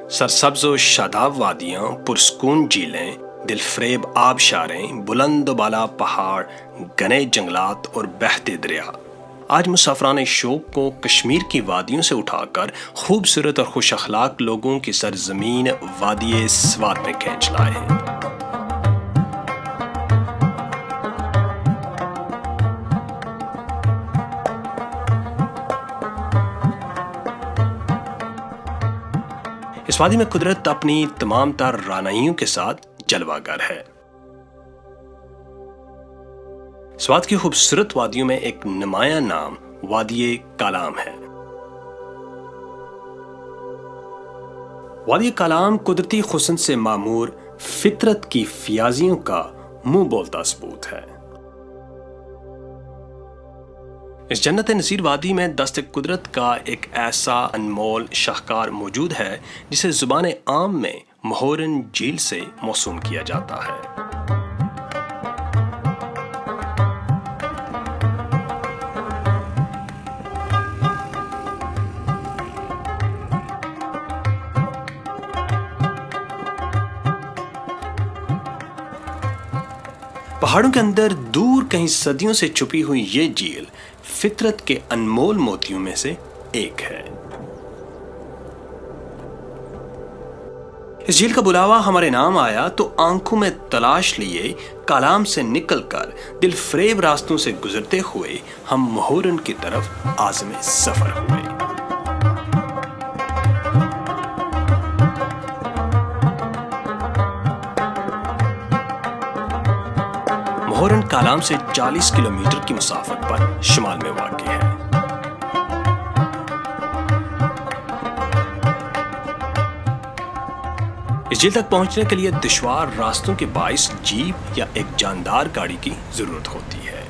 सरसब्ज़ व शादाब वादियाँ, पुरस्कून झीलें, दिलफरेब आबशारें, बुलंद बाला पहाड़, घने जंगलात और बहते दरिया आज मुसाफरान शौक को कश्मीर की वादियों से उठाकर खूबसूरत और खुश अखलाक लोगों की सरजमीन वादी स्वात में खींच लाए हैं। इस वादी में कुदरत अपनी तमाम तर रानाइयों के साथ जलवागर है। स्वात की खूबसूरत वादियों में एक नुमाया नाम वादी कालाम है। वादी कालाम कुदरती हुस्न से मामूर फितरत की फियाजियों का मुंह बोलता सबूत है। इस जन्नत नज़ीर वादी में दस्त कुदरत का एक ऐसा अनमोल शाहकार मौजूद है जिसे जुबान आम में महोरन झील से मौसूम किया जाता है। पहाड़ों के अंदर दूर कहीं सदियों से छुपी हुई ये झील फितरत के अनमोल मोतियों में से एक है। इस झील का बुलावा हमारे नाम आया तो आंखों में तलाश लिए कालाम से निकलकर दिलफरेब रास्तों से गुजरते हुए हम महोरन की तरफ आज़म सफर हुए। महोरन कालाम से 40 किलोमीटर की मुसाफत पर शुमाल में वाक़ई है। इस झील तक पहुंचने के लिए दुश्वार रास्तों के बाइस जीप या एक जानदार गाड़ी की जरूरत होती है।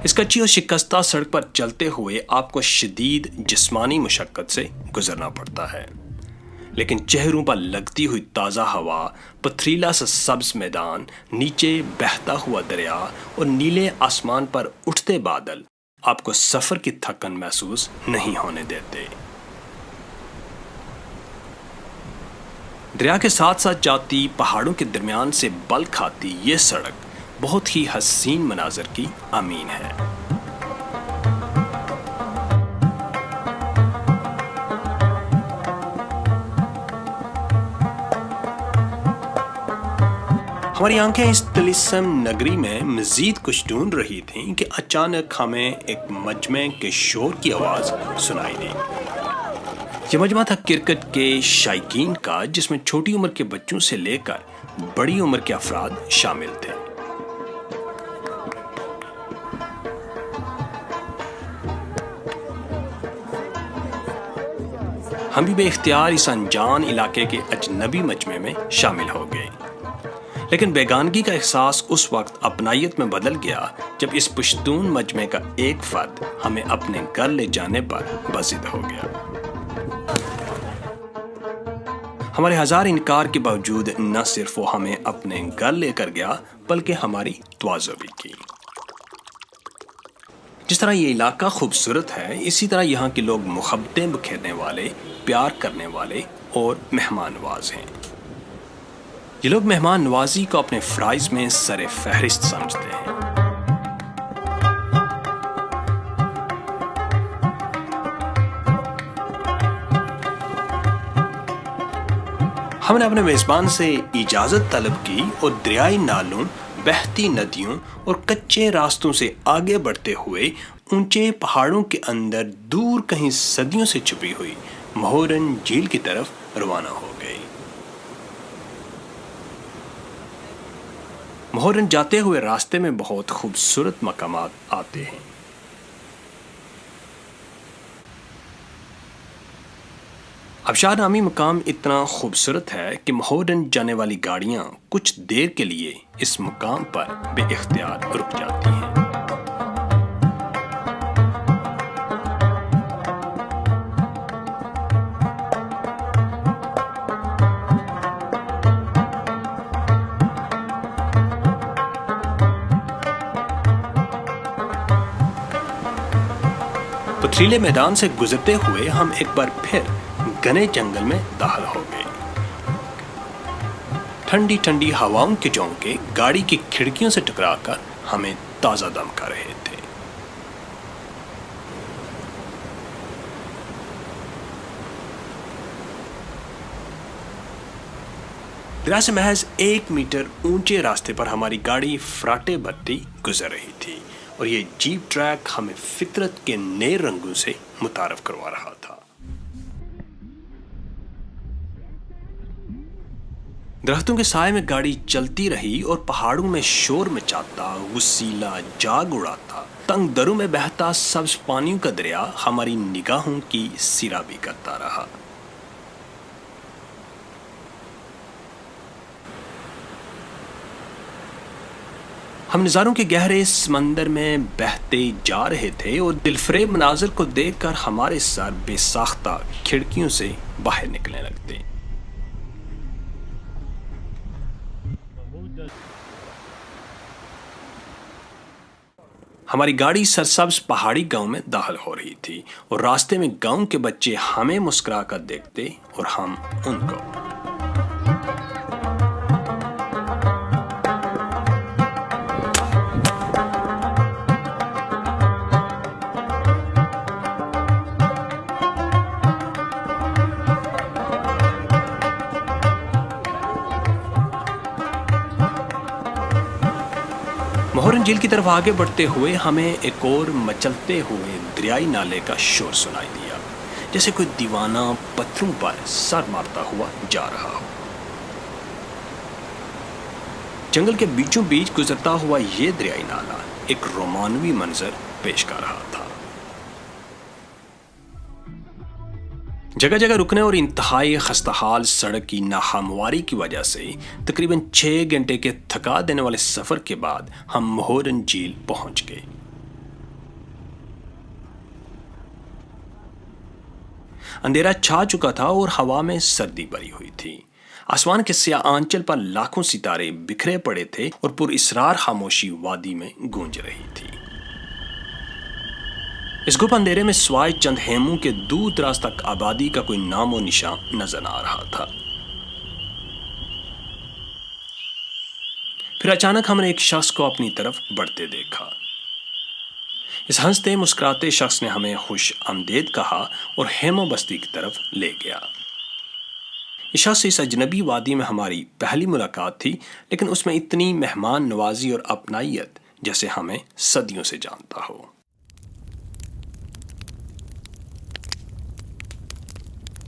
इस कच्ची और शिकस्ता सड़क पर चलते हुए आपको शदीद जिस्मानी मुशक्कत से गुजरना पड़ता है, लेकिन चेहरों पर लगती हुई ताज़ा हवा, पथरीला सा सब्ज मैदान, नीचे बहता हुआ दरिया और नीले आसमान पर उठते बादल आपको सफर की थकन महसूस नहीं होने देते। दरिया के साथ साथ जाती पहाड़ों के दरमियान से बल खाती ये सड़क बहुत ही हसीन मनाजर की अमीन है। हमारी आंखें इस तिलिस्म नगरी में मजीद कुछ ढूंढ रही थीं कि अचानक हमें एक मजमे के शोर की आवाज़ सुनाई दी। यह मजमा था क्रिकेट के शायकीन का, जिसमें छोटी उम्र के बच्चों से लेकर बड़ी उम्र के अफराद शामिल थे। हम भी बेख्तियार इस अनजान इलाके के अजनबी मजमे में शामिल हो गए, लेकिन बेगानगी का एहसास उस वक्त अपनायत में बदल गया जब इस पुश्तून मजमे का एक फर्द हमें अपने घर ले जाने पर बज़िद हो गया। हमारे हजार इनकार के बावजूद न सिर्फ वो हमें अपने घर लेकर गया बल्कि हमारी तवाज़ो भी की। जिस तरह ये इलाका खूबसूरत है, इसी तरह यहाँ के लोग मुहब्बतें बिखेरने वाले, प्यार करने वाले और मेहमान नवाज हैं। ये लोग मेहमान नवाजी को अपने फ़राइज़ में सरे फहरिस्त समझते हैं। हमने अपने मेज़बान से इजाज़त तलब की और दरियाई नालों, बहती नदियों और कच्चे रास्तों से आगे बढ़ते हुए ऊंचे पहाड़ों के अंदर दूर कहीं सदियों से छुपी हुई महोरन झील की तरफ रवाना हो गए। महोरन जाते हुए रास्ते में बहुत खूबसूरत मकामात आते हैं। आबशार नामी मकाम इतना खूबसूरत है कि महोरन जाने वाली गाड़ियां कुछ देर के लिए इस मुकाम पर बेइख्तियार रुक जाती हैं। पथरीले मैदान से गुजरते हुए हम एक बार फिर घने जंगल में दाखिल हो गए। ठंडी ठंडी हवाओं के झोंके गाड़ी की खिड़कियों से टकराकर हमें ताजा दम कर रहे थे। दरिया से महज 1 मीटर ऊंचे रास्ते पर हमारी गाड़ी फराटे भरती गुजर रही थी और ये जीप ट्रैक हमें फितरत के नए रंगों से मुतारफ करवा रहा था। दरख्तों के साए में गाड़ी चलती रही और पहाड़ों में शोर मचाता, वसीला जाग उड़ाता, तंग दरों में बहता सब्ज पानियों का दरिया हमारी निगाहों की सिराबी करता रहा। हम नज़ारों के गहरे समंदर में बहते जा रहे थे और दिलफरेब मनाज़र को देखकर हमारे सर बेसाख्ता खिड़कियों से बाहर निकलने लगते। हमारी गाड़ी सरसब्ज पहाड़ी गांव में दाखिल हो रही थी और रास्ते में गांव के बच्चे हमें मुस्कुरा कर देखते और हम उनको। मोहरन झील की तरफ आगे बढ़ते हुए हमें एक और मचलते हुए दरियाई नाले का शोर सुनाई दिया, जैसे कोई दीवाना पत्थरों पर सर मारता हुआ जा रहा हो। जंगल के बीचों बीच गुजरता हुआ ये दरियाई नाला एक रोमानवी मंजर पेश कर रहा था। जगह जगह रुकने और इंतहाई खस्ताहाल सड़क की नाहमवारी की वजह से तकरीबन 6 घंटे के थका देने वाले सफर के बाद हम मोहरन झील पहुंच गए। अंधेरा छा चुका था और हवा में सर्दी भरी हुई थी। आसमान के स्याह आंचल पर लाखों सितारे बिखरे पड़े थे और पुरइसरार खामोशी वादी में गूंज रही थी। इस गुप अंधेरे में स्वाय चंद हेमों के दूर दराज तक आबादी का कोई नामो निशान नजर आ रहा था। फिर अचानक हमने एक शख्स को अपनी तरफ बढ़ते देखा। इस हंसते मुस्कुराते शख्स ने हमें खुश आमदेद कहा और हेमो बस्ती की तरफ ले गया। इस शख्स से इस अजनबी वादी में हमारी पहली मुलाकात थी, लेकिन उसमें इतनी मेहमान नवाजी और अपनाइयत जैसे हमें सदियों से जानता हो।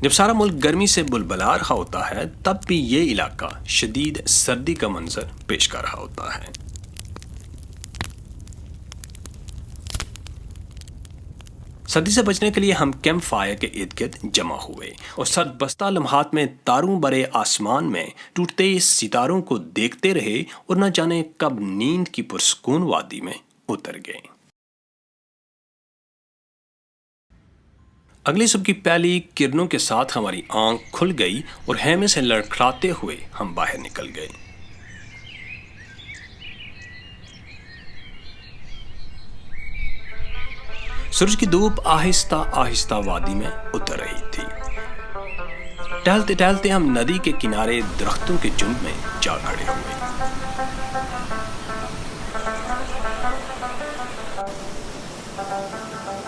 जब सारा मुल्क गर्मी से बुलबुला रहा होता है, तब भी ये इलाका शदीद सर्दी का मंजर पेश कर रहा होता है। सर्दी से बचने के लिए हम कैंप फायर के इर्द गिर्द जमा हुए और सरबस्ता लम्हात में तारों भरे आसमान में टूटते सितारों को देखते रहे और न जाने कब नींद की पुरसकून वादी में उतर गए। अगली सुबह की पहली किरणों के साथ हमारी आंख खुल गई और हेमे से लड़खड़ाते हुए हम बाहर निकल गए। सूरज की धूप आहिस्ता आहिस्ता वादी में उतर रही थी। टहलते टहलते हम नदी के किनारे दरख्तों के झुंड में जा खड़े हुए।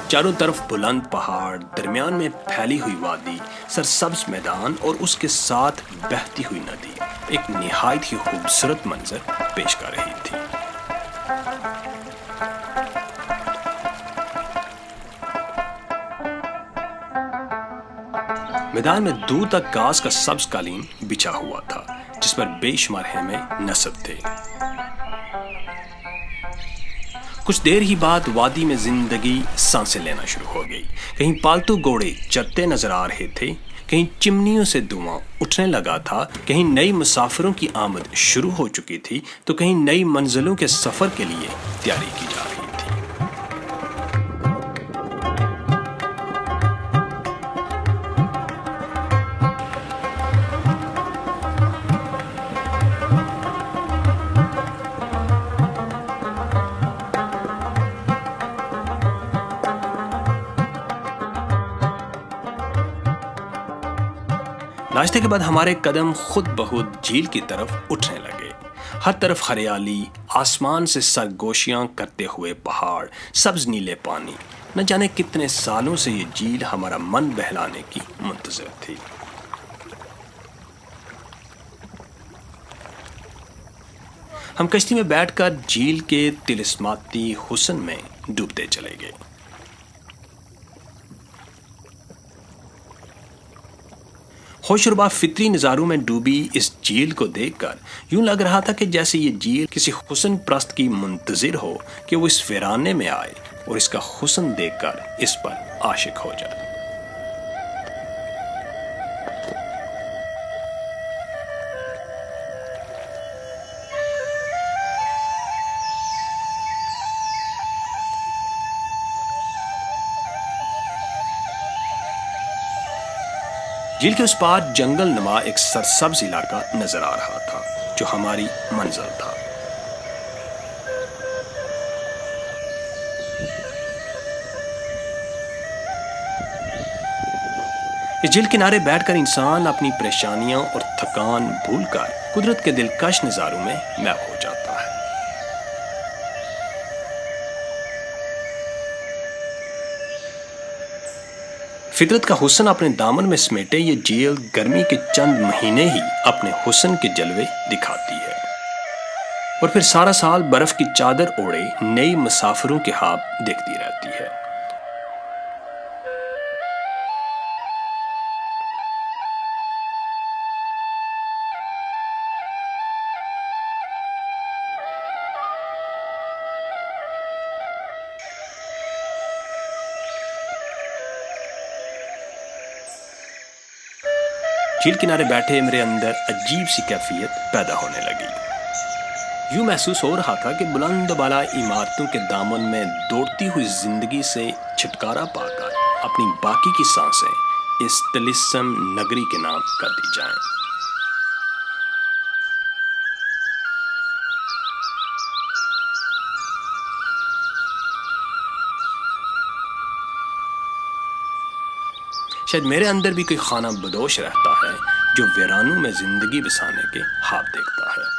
चारों तरफ बुलंद पहाड़, दरमियान में फैली हुई वादी, सरसब्ज मैदान और उसके साथ बहती हुई नदी एक निहायत ही खूबसूरत मंजर पेश कर रही थी। मैदान में दूर तक घास का सब्ज कालीन बिछा हुआ था, जिस पर बेशुमार हेमे नस्ब थे। कुछ देर ही बाद वादी में जिंदगी सांसें लेना शुरू हो गई। कहीं पालतू घोड़े चरते नजर आ रहे थे, कहीं चिमनियों से धुआं उठने लगा था, कहीं नई मुसाफिरों की आमद शुरू हो चुकी थी, तो कहीं नई मंजिलों के सफर के लिए तैयारी की जा रही थी। नाश्ते के बाद हमारे कदम खुद ब खुद झील की तरफ उठने लगे। हर तरफ हरियाली, आसमान से सरगोशियां करते हुए पहाड़, सब्ज नीले पानी। न जाने कितने सालों से ये झील हमारा मन बहलाने की मुंतज़िर थी। हम कश्ती में बैठकर झील के तिलिस्माती हुस्न में डूबते चले गए। होशरुबा फितरी नज़ारों में डूबी इस झील को देखकर यूं लग रहा था कि जैसे ये झील किसी हुस्न प्रस्त की मुंतजिर हो कि वो इस वीराने में आए और इसका हुस्न देखकर इस पर आशिक हो जाए। झील के उस पार जंगल नुमा एक सरसब्ज इलाका नजर आ रहा था जो हमारी मंजिल था। इस झील किनारे बैठकर इंसान अपनी परेशानियां और थकान भूलकर कुदरत के दिलकश नजारों में महव हो जाता है। फितरत का हुस्न अपने दामन में समेटे ये झील गर्मी के चंद महीने ही अपने हुस्न के जलवे दिखाती है और फिर सारा साल बर्फ की चादर ओढ़े नई मुसाफिरों के ख्वाब देखती रहती है। झील किनारे बैठे मेरे अंदर अजीब सी कैफियत पैदा होने लगी। यूं महसूस हो रहा था कि बुलंद बाला इमारतों के दामन में दौड़ती हुई जिंदगी से छुटकारा पाकर अपनी बाकी की सांसें इस तिलिस्म नगरी के नाम कर दी जाएं। शायद मेरे अंदर भी कोई खाना बदोश रहता है जो वीरानों में जिंदगी बसाने के ख्वाब देखता है।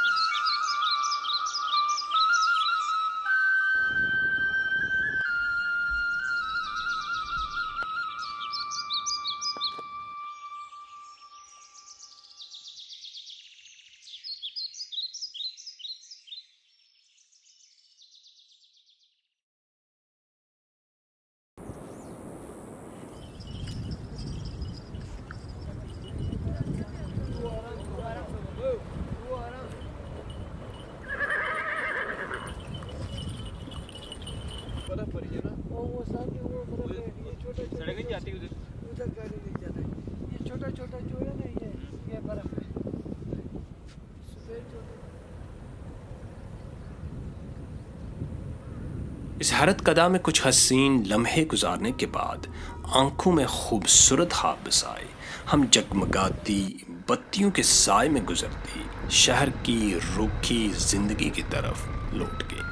सड़क नहीं जाती उधर गाड़ी नहीं जाता है। ये छोटा छोटा जो है ना ये बर्फ है। इस हैरत कदा में कुछ हसीन लम्हे गुजारने के बाद आंखों में खूबसूरत ख्वाब बसाए हम जगमगाती बत्तियों के साए में गुजरती शहर की रूखी जिंदगी की तरफ लौट गए।